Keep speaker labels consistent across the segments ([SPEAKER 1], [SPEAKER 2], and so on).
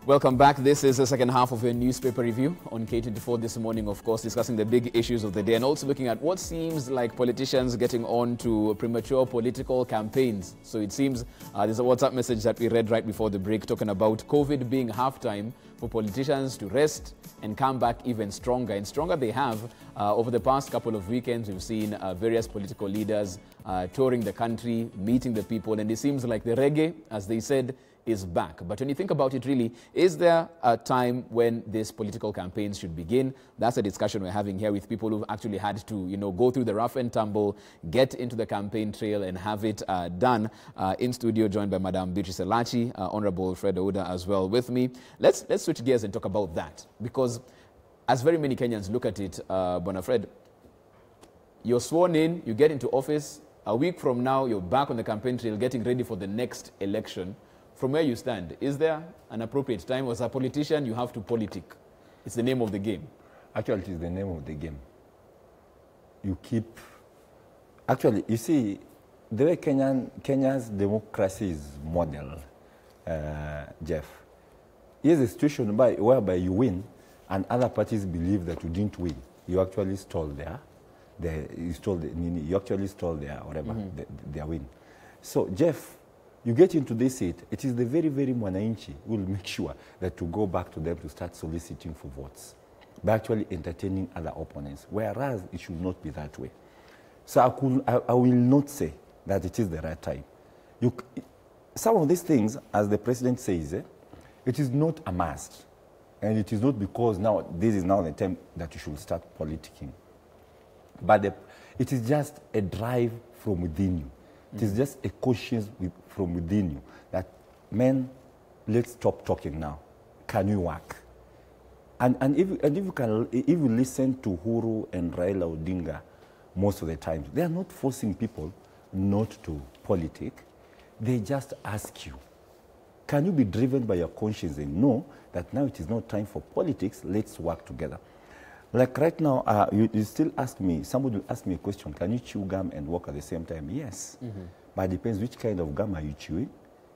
[SPEAKER 1] Welcome back. This is the second half of a newspaper review on K24 This Morning, of course, discussing the big issues of the day and also looking at what seems like politicians getting on to premature political campaigns. So it seems there's a WhatsApp message that we read right before the break talking about COVID being halftime for politicians to rest and come back even stronger. And stronger they have. Over the past couple of weekends, we've seen various political leaders touring the country, meeting the people, and it seems like the reggae, as they said, is back. But when you think about it really, is there a time when these political campaigns should begin? That's a discussion we're having here with people who've actually had to, go through the rough and tumble, get into the campaign trail and have it done. In studio, joined by Madam Beatrice Elachi, Honorable Fred Ouda as well with me. Let's switch gears and talk about that, because as very many Kenyans look at it, Bona Fred, you're sworn in, you get into office, a week from now, you're back on the campaign trail getting ready for the next election. From where you stand, is there an appropriate time? As a politician, you have to politic. It's the name of the game.
[SPEAKER 2] Actually, it is the name of the game. You keep... Actually, you see, the way Kenya's democracy is modeled, Jeff, here's a situation whereby you win and other parties believe that you didn't win. You actually stole you actually stole their win. So, Jeff, you get into this seat, it is the very, very Mwananchi who will make sure that you go back to them to start soliciting for votes by actually entertaining other opponents, whereas it should not be that way. So I will not say that it is the right time. Some of these things, as the president says, it is not a must. And it is not because now this is now the time that you should start politicking. But it is just a drive from within you. It is just a conscience from within you that, man, let's stop talking now. Can we work? And if you listen to Huru and Raila Odinga most of the time, they are not forcing people not to politic. They just ask you, can you be driven by your conscience and know that now it is not time for politics, let's work together. Like right now, you still ask me, somebody will ask me a question, can you chew gum and walk at the same time? Yes. Mm-hmm. But it depends which kind of gum are you chewing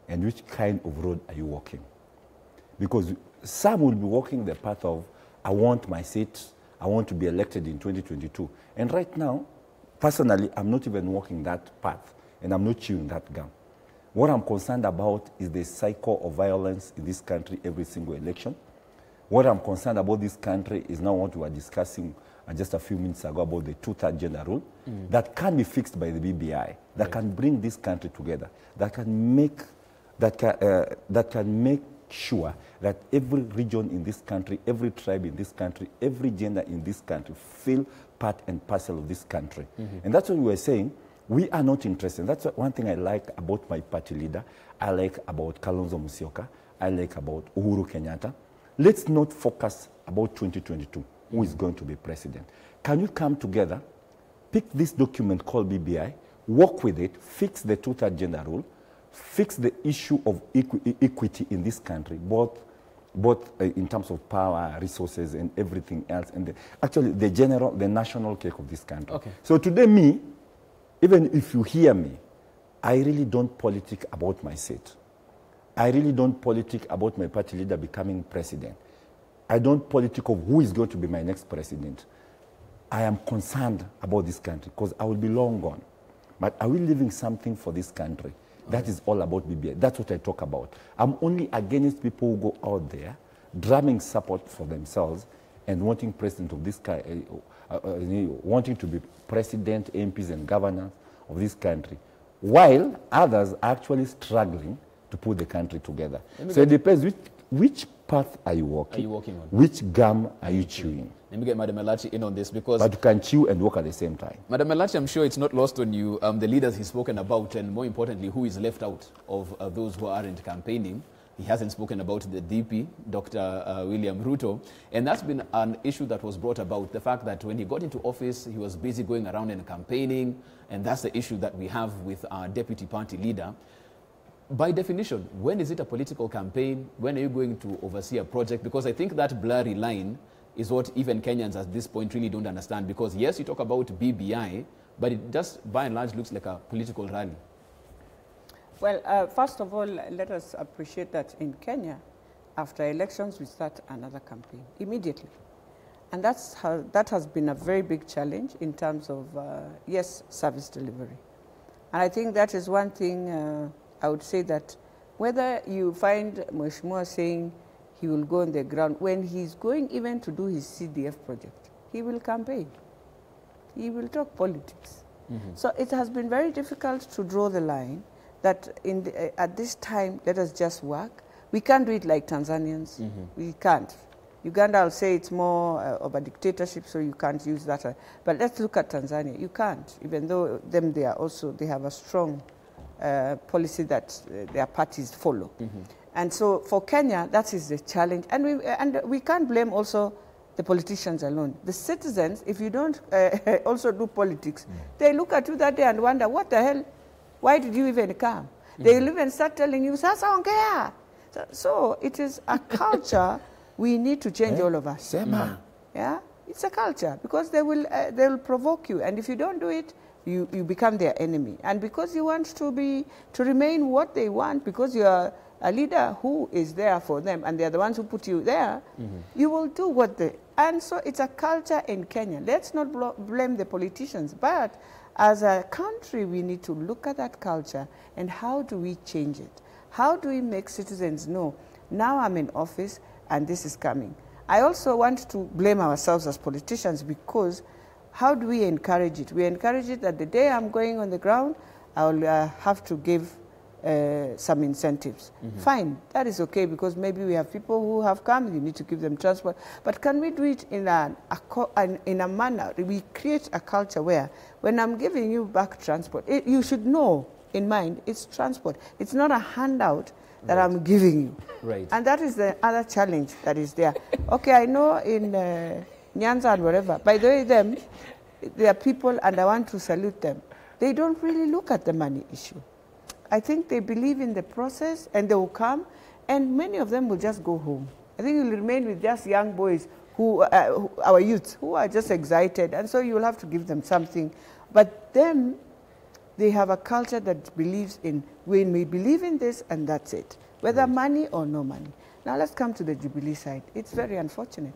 [SPEAKER 2] and which kind of road are you walking. Because some will be walking the path of, I want my seat, I want to be elected in 2022. And right now, personally, I'm not even walking that path and I'm not chewing that gum. What I'm concerned about is the cycle of violence in this country every single election. What I'm concerned about this country is now what we were discussing just a few minutes ago about the two-third gender rule that can be fixed by the BBI, that can bring this country together, that can make sure that every region in this country, every tribe in this country, every gender in this country feel part and parcel of this country. And that's what we were saying. We are not interested. That's one thing I like about my party leader. I like about Kalonzo Musyoka. I like about Uhuru Kenyatta. Let's not focus about 2022, who is going to be president. Can you come together, pick this document called BBI, work with it, fix the two-third gender rule, fix the issue of equity in this country, both in terms of power, resources, and everything else, and actually the national cake of this country. Okay. So today, me, even if you hear me, I really don't politic about my seat. I really don't politic about my party leader becoming president. I don't politic of who is going to be my next president. I am concerned about this country because I will be long gone. But are we leaving something for this country? That is all about BBI. That's what I talk about. I'm only against people who go out there, drumming support for themselves and wanting president of this country, wanting to be president, MPs and governors of this country, while others are actually struggling to put the country together. So it depends which path are you walking on? Which gum are you chewing?
[SPEAKER 1] Let me get Madam Elachi in on this because...
[SPEAKER 2] But you can chew and walk at the same time.
[SPEAKER 1] Madam Elachi, I'm sure it's not lost on you, the leaders he's spoken about and more importantly, who is left out of those who aren't campaigning. He hasn't spoken about the DP, Dr. William Ruto, and that's been an issue that was brought about, the fact that when he got into office, he was busy going around and campaigning, and that's the issue that we have with our deputy party leader. By definition, when is it a political campaign? When are you going to oversee a project? Because I think that blurry line is what even Kenyans at this point really don't understand. Because yes, you talk about BBI, but it just by and large looks like a political rally.
[SPEAKER 3] Well, first of all, let us appreciate that in Kenya, after elections, we start another campaign immediately. And that has been a very big challenge in terms of, yes, service delivery. And I think that is one thing I would say, that whether you find Mheshimiwa saying he will go on the ground, when he's going even to do his CDF project, he will campaign. He will talk politics. So it has been very difficult to draw the line that at this time, let us just work. We can't do it like Tanzanians. We can't. Uganda, I'll say it's more of a dictatorship, so you can't use that. But let's look at Tanzania. You can't, even though they have a strong policy that their parties follow. And so for Kenya, that is the challenge. And we can't blame also the politicians alone. The citizens, if you don't also do politics, they look at you that day and wonder, what the hell? Why did you even come? They will even start telling you, Sasa ongea. So it is a culture we need to change, all of us. Yeah, it's a culture, because they will provoke you, and if you don't do it, you become their enemy. And because you want to remain what they want, because you are a leader who is there for them, and they're the ones who put you there, you will do what they. And so it's a culture in Kenya. Let's not blame the politicians, but as a country, we need to look at that culture and how do we change it? How do we make citizens know, now I'm in office and this is coming? I also want to blame ourselves as politicians, because how do we encourage it? We encourage it that the day I'm going on the ground, I'll have to give some incentives. Fine, that is okay, because maybe we have people who have come, you need to give them transport. But can we do it in a manner, we create a culture where when I'm giving you back transport, you should know in mind, it's transport. It's not a handout that I'm giving you.
[SPEAKER 1] Right.
[SPEAKER 3] And that is the other challenge that is there. Okay, I know in Nyanza and wherever, by the way, they are people, and I want to salute them. They don't really look at the money issue. I think they believe in the process, and they will come, and many of them will just go home. I think you'll remain with just young boys, our youth, who are just excited, and so you'll have to give them something. But them, they have a culture that believes in, when we believe in this, and that's it, whether money or no money. Now let's come to the Jubilee side. It's very unfortunate,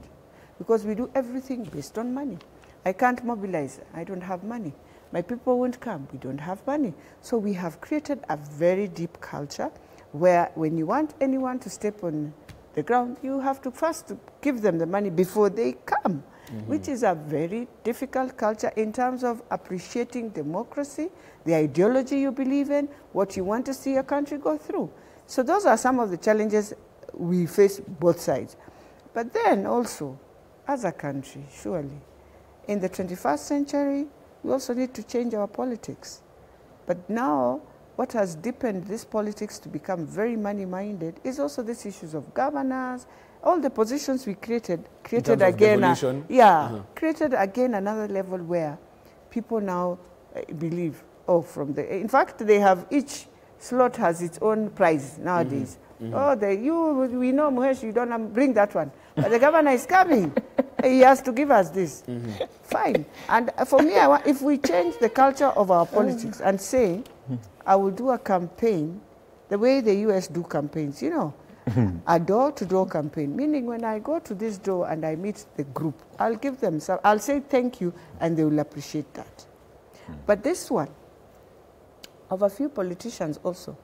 [SPEAKER 3] because we do everything based on money. I can't mobilize, I don't have money. My people won't come, we don't have money. So we have created a very deep culture where when you want anyone to step on the ground, you have to first give them the money before they come, which is a very difficult culture in terms of appreciating democracy, the ideology you believe in, what you want to see a country go through. So those are some of the challenges we face both sides. But then also, as a country, surely, in the 21st century, we also need to change our politics. But now, what has deepened this politics to become very money-minded is also these issues of governance, all the positions we created again, created again another level where people now believe, in fact, they have, each slot has its own prize nowadays. Oh, we know, Muhesh, you don't bring that one. But the governor is coming. He has to give us this. Fine. And for me, if we change the culture of our politics and say, I will do a campaign the way the US do campaigns, you know, a door-to-door campaign, meaning when I go to this door and I meet the group, I'll give them some, I'll say thank you, and they will appreciate that. But this one, of a few politicians also,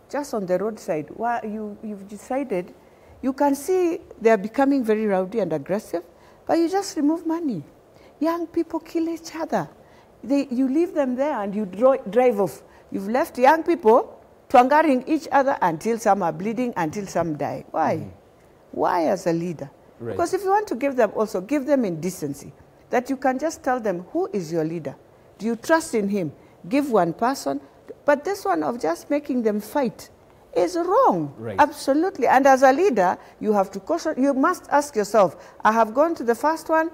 [SPEAKER 3] just on the roadside, where you've decided, you can see they're becoming very rowdy and aggressive, but you just remove money. Young people kill each other. You leave them there and you drive off. You've left young people twangaring each other until some are bleeding, until some die. Why? Why as a leader? Right. Because if you want to give them also, give them in decency. That you can just tell them, who is your leader? Do you trust in him? Give one person. But this one of just making them fight is wrong. Right. Absolutely. And as a leader, you have to caution, you must ask yourself, I have gone to the first one,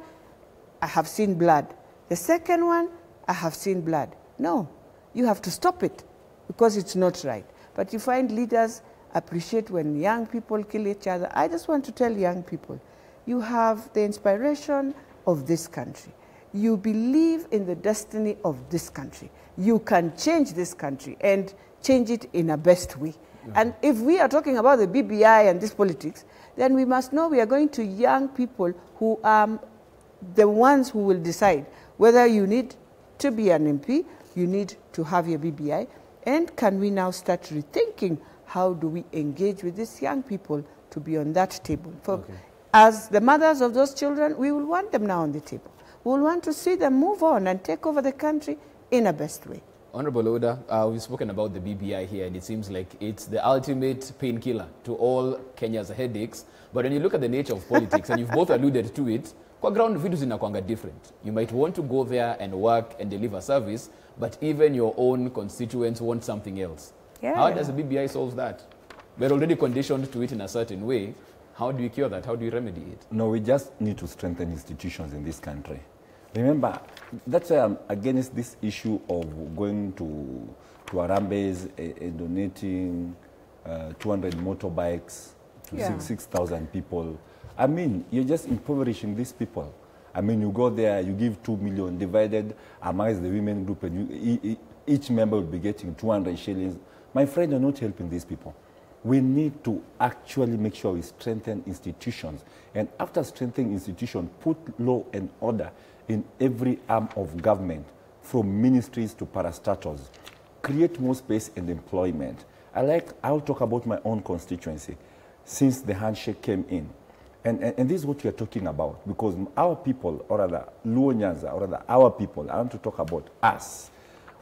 [SPEAKER 3] I have seen blood. The second one, I have seen blood. No, you have to stop it because it's not right. But you find leaders appreciate when young people kill each other. I just want to tell young people, you have the inspiration of this country. You believe in the destiny of this country. You can change this country and change it in a best way. And if we are talking about the BBI and this politics, then we must know we are going to young people who are the ones who will decide whether you need to be an MP, you need to have your BBI, and can we now start rethinking how do we engage with these young people to be on that table. As the mothers of those children, we will want them now on the table. We will want to see them move on and take over the country in a best way.
[SPEAKER 1] Honorable Ouda, we've spoken about the BBI here, and it seems like it's the ultimate painkiller to all Kenya's headaches. But when you look at the nature of politics, and you've both alluded to it, kwa ground vitu zinakuanga different. You might want to go there and work and deliver service, but even your own constituents want something else. How does the BBI solve that? We're already conditioned to it in a certain way. How do you cure that? How do you remedy it?
[SPEAKER 2] No, we just need to strengthen institutions in this country. Remember, that's why I'm against this issue of going to Harambes and donating 200 motorbikes to 6,000 people. I mean, you're just impoverishing these people. I mean, you go there, you give 2 million divided amongst the women group, and each member will be getting 200 shillings. My friend, you're not helping these people. We need to actually make sure we strengthen institutions. And after strengthening institutions, put law and order in every arm of government, from ministries to parastatals. Create more space and employment. I'll talk about my own constituency since the handshake came in. And this is what we are talking about, because our people, or rather, Luo Nyanza, or rather, our people, I want to talk about us.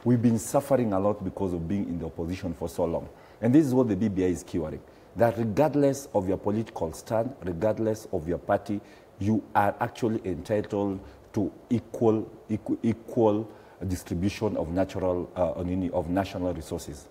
[SPEAKER 2] We've been suffering a lot because of being in the opposition for so long. And this is what the BBI is curing. That regardless of your political stand, regardless of your party, you are actually entitled to equal distribution of national resources.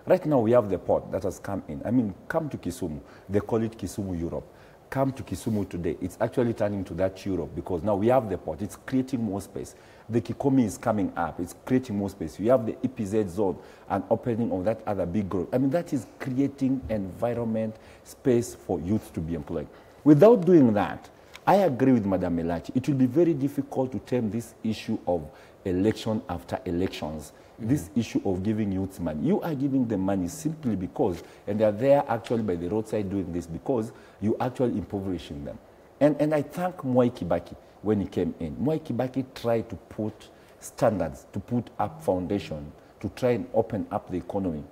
[SPEAKER 2] Right now, we have the port that has come in. I mean, come to Kisumu. They call it Kisumu Europe. Come to Kisumu today. It's actually turning to that Europe, because now we have the port. It's creating more space. The Kikomi is coming up. It's creating more space. You have the EPZ zone and opening of that other big growth. I mean, that is creating environment, space for youth to be employed. Without doing that, I agree with Madam Elachi. It will be very difficult to turn this issue of election after elections, this issue of giving youths money. You are giving them money simply because, and they are there actually by the roadside doing this because you actually impoverishing them. And I thank Mwai Kibaki when he came in. Mwai Kibaki tried to put standards, to put up foundation, to try and open up the economy.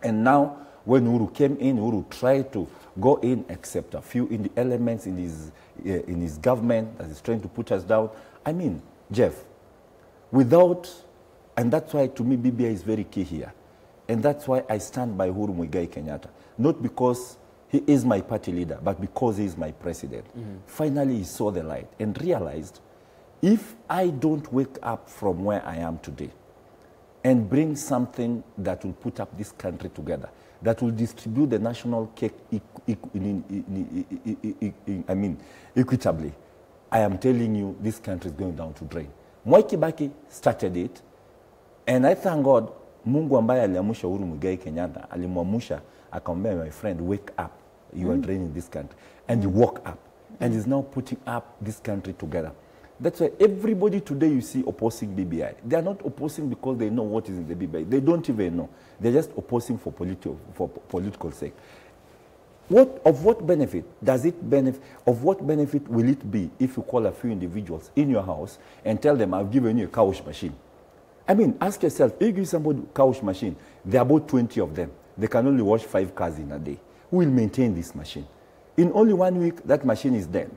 [SPEAKER 2] And now, when Uhuru came in, Uhuru tried to go in, except a few in the elements in his government that is trying to put us down. I mean, Jeff, without, and that's why to me BBI is very key here. And that's why I stand by Uhuru Muigai Kenyatta. Not because he is my party leader, but because he is my president. Finally, he saw the light and realized, if I don't wake up from where I am today and bring something that will put up this country together, that will distribute the national cake equitably, I am telling you, this country is going down to drain. Mwai Kibaki started it, and I thank God, Mungu ambaye aliamusha Uhuru Muigai Kenyatta, alimwamusha, akamwambia, my friend, wake up, you are draining this country. And he woke up, and is now putting up this country together. That's why everybody today you see opposing BBI. They are not opposing because they know what is in the BBI. They don't even know. They're just opposing for political sake. Of what benefit does it benefit? Of what benefit will it be if you call a few individuals in your house and tell them, I've given you a cow wash machine? I mean, ask yourself, if you give somebody a cow wash machine, there are about 20 of them. They can only wash 5 cars in a day. Who will maintain this machine? In only 1 week, that machine is dead.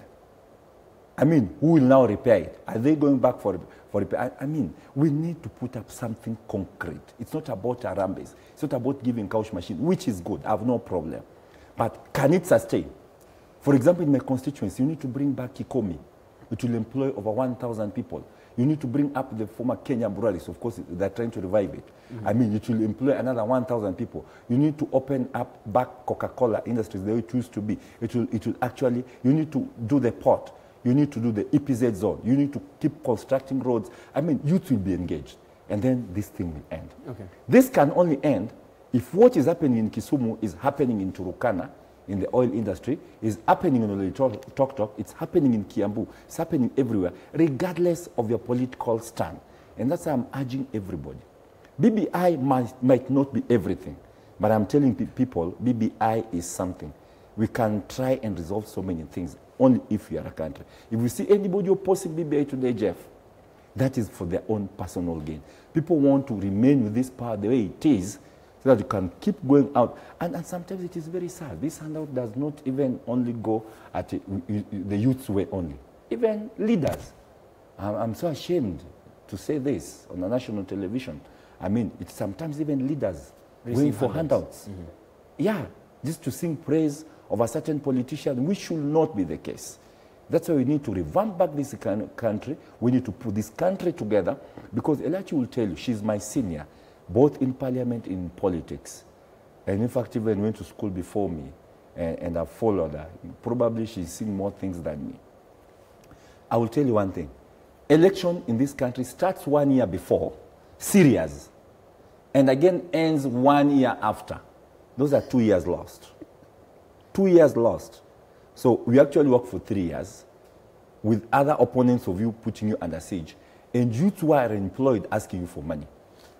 [SPEAKER 2] I mean, who will now repair it? Are they going back for repair? I mean, we need to put up something concrete. It's not about Harambes. It's not about giving couch machine, which is good. I have no problem. But can it sustain? For example, in my constituency, you need to bring back Kikomi. It will employ over 1,000 people. You need to bring up the former Kenya breweries. Of course, they're trying to revive it. I mean, it will employ another 1,000 people. You need to open up back Coca-Cola industries the way it used to be. It will actually, you need to do the port. You need to do the EPZ zone. You need to keep constructing roads. I mean, youth will be engaged. And then this thing will end. Okay. This can only end if what is happening in Kisumu is happening in Turukana, in the oil industry, is happening in Oloitoktok, it's happening in Kiambu, it's happening everywhere, regardless of your political stand. And that's why I'm urging everybody. BBI might not be everything. But I'm telling people, BBI is something. We can try and resolve so many things only if we are a country. If we see anybody opposing BBI today, Jeff, that is for their own personal gain. People want to remain with this power the way it is so that you can keep going out. And sometimes it is very sad. This handout does not even only go at the youth's way only. Even leaders. I'm so ashamed to say this on the national television. I mean, it's sometimes even leaders going for handouts. Yeah, just to sing praise of a certain politician, which should not be the case. That's why we need to revamp back this country. We need to put this country together, because Elachi will tell you, she's my senior, both in parliament, in politics. And in fact, even went to school before me, and I followed her. Probably she's seen more things than me. I will tell you one thing. Election in this country starts 1 year before, serious, and again ends 1 year after. Those are 2 years lost. 2 years lost. So we actually work for 3 years with other opponents of you putting you under siege, and you two are employed asking you for money.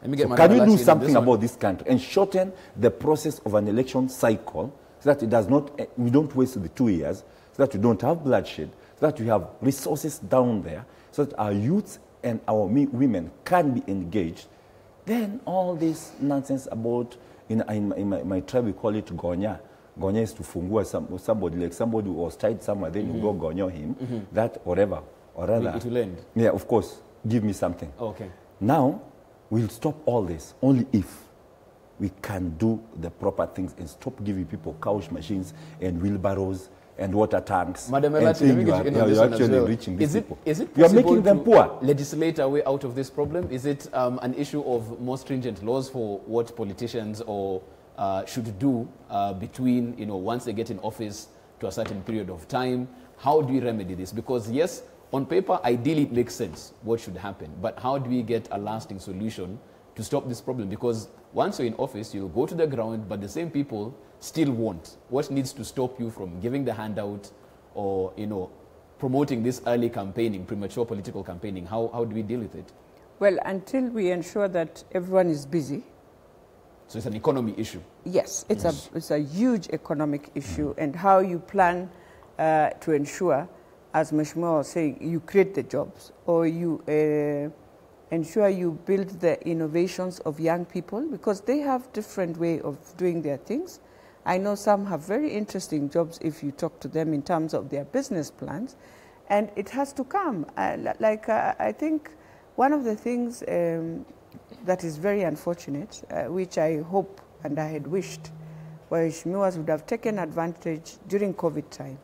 [SPEAKER 2] So can you do something about this country and shorten the process of an election cycle so that it does not, we don't waste the 2 years, so that we don't have bloodshed, so that we have resources down there, so that our youths and our women can be engaged? Then all this nonsense about, in my tribe we call it Gonya. Gonya is to fungua somebody, like somebody who was tied somewhere, then you go Gonyo him, that whatever, or rather.
[SPEAKER 1] It will end.
[SPEAKER 2] Yeah, of course, give me something.
[SPEAKER 1] Okay.
[SPEAKER 2] Now, we'll stop all this only if we can do the proper things and stop giving people couch machines and wheelbarrows and water tanks.
[SPEAKER 1] Madam Elati, let me get you in on this one as well.
[SPEAKER 2] Reaching these people.
[SPEAKER 1] Is it
[SPEAKER 2] you are
[SPEAKER 1] possible
[SPEAKER 2] making them poor.
[SPEAKER 1] Legislate our way out of this problem? Is it an issue of more stringent laws for what politicians or should do between, once they get in office to a certain period of time? How do we remedy this? Because yes, on paper, ideally it makes sense what should happen, but how do we get a lasting solution to stop this problem? Because once you're in office, you'll go to the ground, but the same people still won't. What needs to stop you from giving the handout or, promoting this early campaigning, premature political campaigning? How do we deal with it?
[SPEAKER 3] Well, until we ensure that everyone is busy.
[SPEAKER 1] So it's an economy issue.
[SPEAKER 3] Yes, it's a huge economic issue, and how you plan to ensure, as Mheshimiwa was saying, you create the jobs, or you ensure you build the innovations of young people, because they have different way of doing their things. I know some have very interesting jobs if you talk to them in terms of their business plans, and it has to come. I think one of the things that is very unfortunate, which I hope and I had wished, Mheshimiwas would have taken advantage during COVID time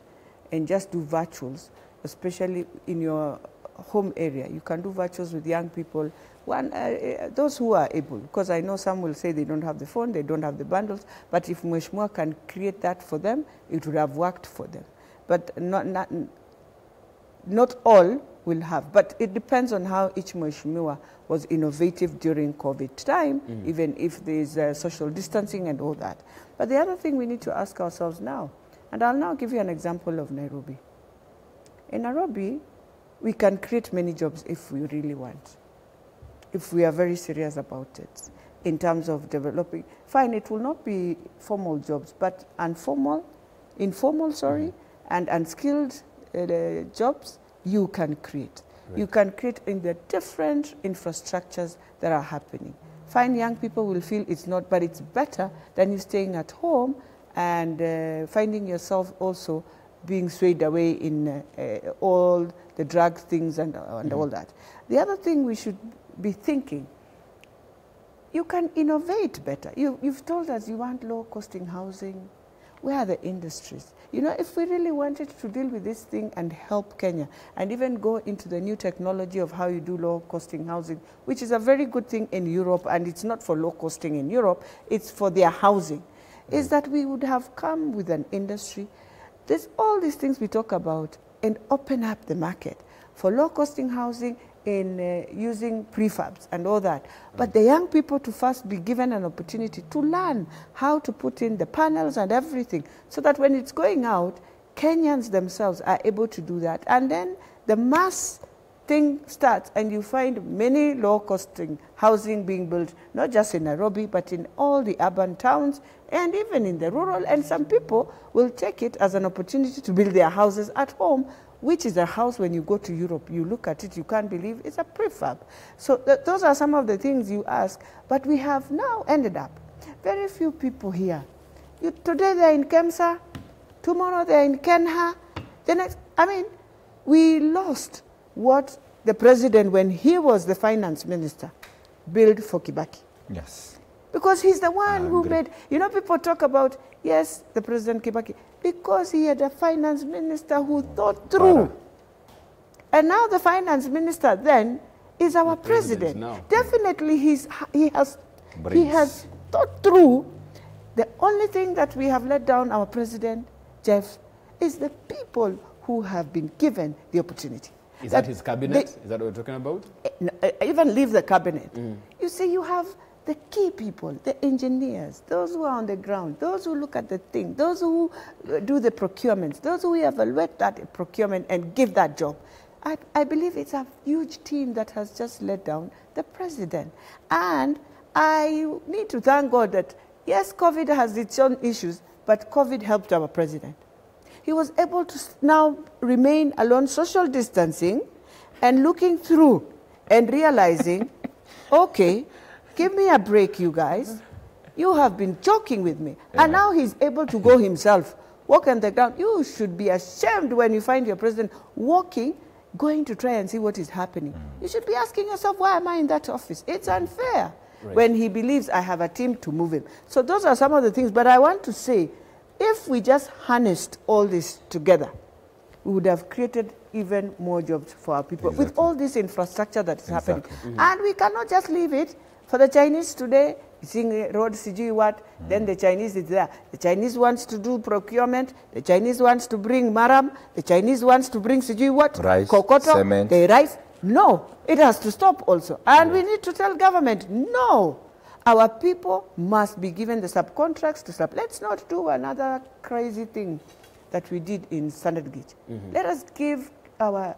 [SPEAKER 3] and just do virtuals, especially in your home area. You can do virtuals with young people, those who are able, because I know some will say they don't have the phone, they don't have the bundles, but if Mheshimiwa can create that for them, it would have worked for them. But not all will have, but it depends on how each Mheshimiwa was innovative during COVID time, even if there's social distancing and all that. But the other thing we need to ask ourselves now, and I'll now give you an example of Nairobi. In Nairobi, we can create many jobs if we really want, if we are very serious about it, in terms of developing. Fine, it will not be formal jobs, but informal, and unskilled jobs, you can create. Right. You can create in the different infrastructures that are happening. Fine, young people will feel it's not, but it's better than you staying at home and finding yourself also being swayed away in all the drug things and all that. The other thing we should be thinking, you can innovate better. You've told us you want low-costing housing. Where are the industries? If we really wanted to deal with this thing and help Kenya and even go into the new technology of how you do low-costing housing, which is a very good thing in Europe, and it's not for low-costing in Europe, it's for their housing, is that we would have come with an industry. There's all these things we talk about, and open up the market for low-costing housing in using prefabs and all that. But the young people to first be given an opportunity to learn how to put in the panels and everything, so that when it's going out, Kenyans themselves are able to do that. And then the mass thing starts and you find many low-costing housing being built, not just in Nairobi, but in all the urban towns and even in the rural, and some people will take it as an opportunity to build their houses at home, which is a house when you go to Europe, you look at it, you can't believe it's a prefab. So those are some of the things you ask, but we have now ended up, very few people here. Today they're in Kemsa, tomorrow they're in Kenha, the next, I mean, we lost what the president, when he was the finance minister, built for Kibaki.
[SPEAKER 2] Yes.
[SPEAKER 3] Because he's the one who made, you know, people talk about, yes, the President Kibaki, because he had a finance minister who thought through. And now the finance minister then is our president. Definitely he has thought through. The only thing that we have let down our president, Jeff, is the people who have been given the opportunity.
[SPEAKER 1] Is that his cabinet? Is that what we're talking about?
[SPEAKER 3] Even leave the cabinet. You see, you have the key people, the engineers, those who are on the ground, those who look at the thing, those who do the procurements, those who evaluate that procurement and give that job. I believe it's a huge team that has just let down the president. And I need to thank God that, yes, COVID has its own issues, but COVID helped our president. He was able to now remain alone, social distancing, and looking through and realizing, okay, give me a break, you guys. You have been joking with me. Yeah. And now he's able to go himself, walk on the ground. You should be ashamed when you find your president walking, going to try and see what is happening. You should be asking yourself, why am I in that office? It's unfair when he believes I have a team to move him. So those are some of the things. But I want to say, if we just harnessed all this together, we would have created even more jobs for our people with all this infrastructure that is happening. And we cannot just leave it for the Chinese today, seeing road CG what, then the Chinese is there. The Chinese wants to do procurement, the Chinese wants to bring maram, the Chinese wants to bring CG what,
[SPEAKER 2] rice,
[SPEAKER 3] kokoto,
[SPEAKER 2] cement.
[SPEAKER 3] the rice. No, it has to stop also. And we need to tell government, no, our people must be given the subcontracts to stop. Let's not do another crazy thing that we did in Standard Gauge. Let us give our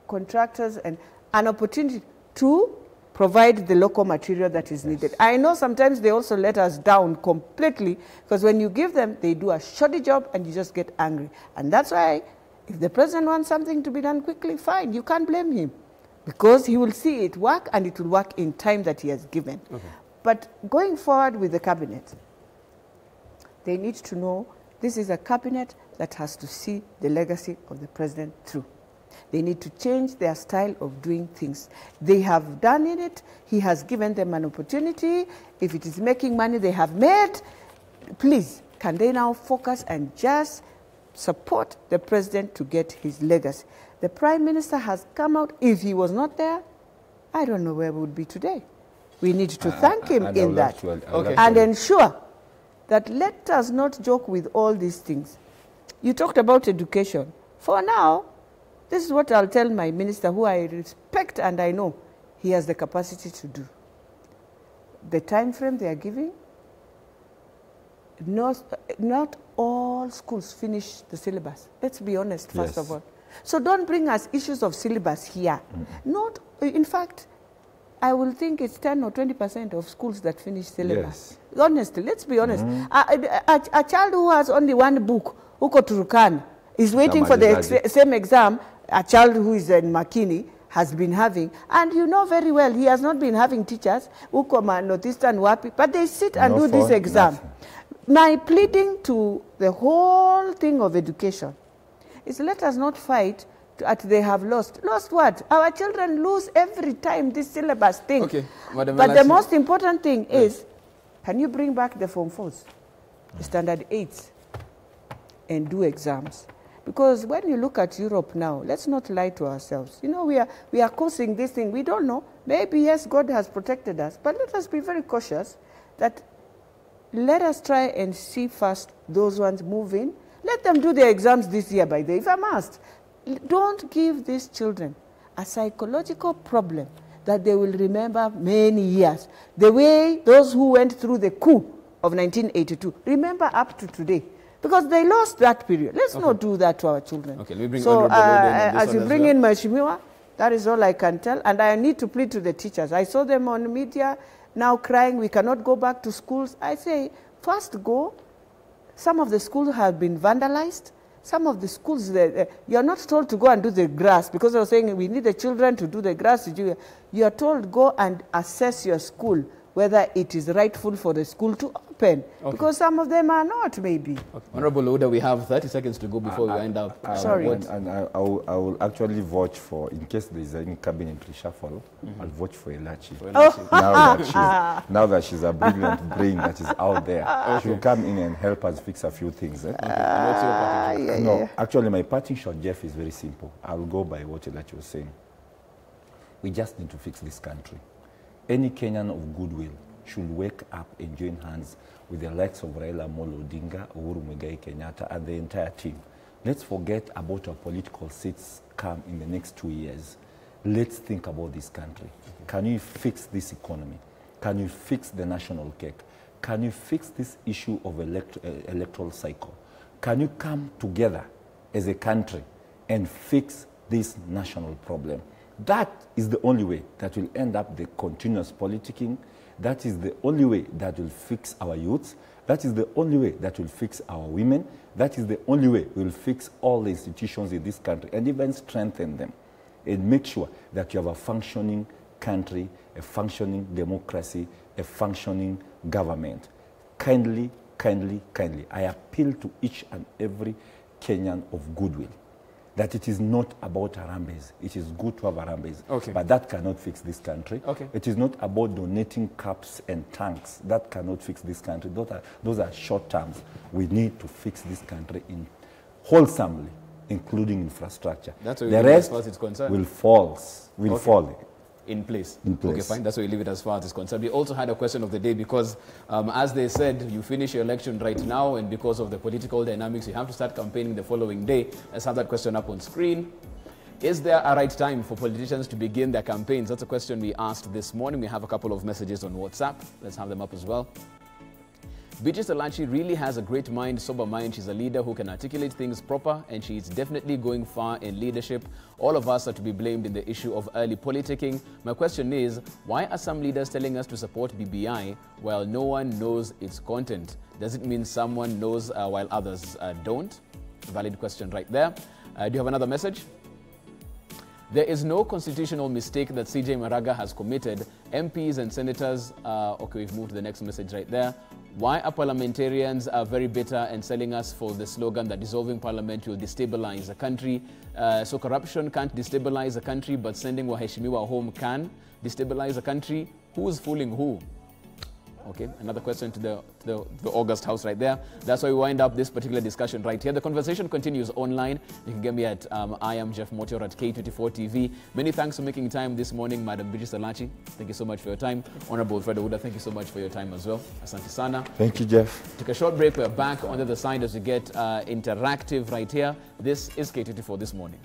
[SPEAKER 3] contractors an opportunity to provide the local material that is needed. I know sometimes they also let us down completely, because when you give them, they do a shoddy job and you just get angry. And that's why if the president wants something to be done quickly, fine, you can't blame him, because he will see it work and it will work in time that he has given. But going forward with the cabinet, they need to know this is a cabinet that has to see the legacy of the president through. They need to change their style of doing things. They have done it. He has given them an opportunity. If it is making money they have made, please, can they now focus and just support the president to get his legacy? The prime minister has come out. If he was not there, I don't know where we would be today. We need to thank him in that and ensure that let us not joke with all these things. You talked about education. For now, this is what I'll tell my minister, who I respect and I know he has the capacity to do. The time frame they are giving, not all schools finish the syllabus. Let's be honest, first of all. So don't bring us issues of syllabus here. Not, in fact, I will think it's 10 or 20% of schools that finish syllabus. Honestly, let's be honest. A child who has only one book, Uko Turkana, is waiting for the same exam a child who is in Makini has been having. And you know very well, he has not been having teachers, Uko Northeastern Wapi, but they sit and do this exam. My pleading to the whole thing of education is let us not fight that they have lost. Lost what? Our children lose every time this syllabus thing. But the most important thing is, can you bring back the Form 4s, the Standard 8s, and do exams? Because when you look at Europe now, let's not lie to ourselves. You know, we are causing this thing. We don't know. Maybe, yes, God has protected us. But let us be very cautious that let us try and see first those ones move in. Let them do their exams this year, by the way, if I must. Don't give these children a psychological problem that they will remember many years. The way those who went through the coup of 1982 remember up to today. Because they lost that period. Let's not do that to our children.
[SPEAKER 1] Let me bring
[SPEAKER 3] so as you bring in Mheshimiwa, That is all I can tell. And I need to plead to the teachers. I saw them on media now crying, we cannot go back to schools. I say, first go. Some of the schools have been vandalized. Some of the schools, you're not told to go and do the grass because they were saying we need the children to do the grass. You are told go and assess your school, whether it is rightful for the school to open. Okay. Because some of them are not, maybe. Okay.
[SPEAKER 1] Honorable Ouda, we have 30 seconds to go before we end up.
[SPEAKER 3] Sorry.
[SPEAKER 2] And I will actually vote for, in case there is any cabinet reshuffle, I'll vote for Elachi. Now that she's a brilliant brain that is out there, she will come in and help us fix a few things. Eh?
[SPEAKER 1] What's your parting shot?
[SPEAKER 2] No, actually my parting shot, Jeff, is very simple. I will go by what Elachi was saying. We just need to fix this country. Any Kenyan of goodwill should wake up and join hands with the likes of Raila Amolo Odinga, Uhuru Muigai Kenyatta, and the entire team. Let's forget about our political seats come in the next 2 years. Let's think about this country. Can you fix this economy? Can you fix the national cake? Can you fix this issue of electoral cycle? Can you come together as a country and fix this national problem? That is the only way that will end up the continuous politicking. That is the only way that will fix our youths. That is the only way that will fix our women. That is the only way we will fix all the institutions in this country and even strengthen them and make sure that you have a functioning country, a functioning democracy, a functioning government. Kindly, kindly, kindly, I appeal to each and every Kenyan of goodwill that it is not about Harambes. It is good to have Harambes, okay, but that cannot fix this country. Okay. It is not about donating cups and tanks. That cannot fix this country. Those are short terms. We need to fix this country wholesomely, including infrastructure.
[SPEAKER 1] That's what
[SPEAKER 2] the rest
[SPEAKER 1] as far as it's concerned.
[SPEAKER 2] Will fall.
[SPEAKER 1] In place.
[SPEAKER 2] In place.
[SPEAKER 1] Okay, fine. That's why we leave it as far as it's concerned. We also had a question of the day because, as they said, you finish your election right now, and because of the political dynamics, you have to start campaigning the following day. Let's have that question up on screen. Is there a right time for politicians to begin their campaigns? That's a question we asked this morning. We have a couple of messages on WhatsApp. Let's have them up as well. Beatrice Elachi really has a great mind, sober mind. She's a leader who can articulate things proper, and she's definitely going far in leadership. All of us are to be blamed in the issue of early politicking. My question is, why are some leaders telling us to support BBI while no one knows its content? Does it mean someone knows while others don't? Valid question right there. Do you have another message? There is no constitutional mistake that CJ Maraga has committed. MPs and senators, okay, we've moved to the next message right there. Why are parliamentarians very bitter and selling us for the slogan that dissolving parliament will destabilize the country? So corruption can't destabilize a country, but sending waheshimiwa home can destabilize a country. Who's fooling who? Okay, another question to the August House right there. That's why we wind up this particular discussion right here. The conversation continues online. You can get me at I am Jeff Motior at K24 TV. Many thanks for making time this morning, Madam Beatrice Elachi. Thank you so much for your time. Honorable Fred Ouda, thank you so much for your time as well. Asante sana.
[SPEAKER 2] Thank you, Jeff.
[SPEAKER 1] Took a short break. We're back on the other side as we get interactive right here. This is K24 This Morning.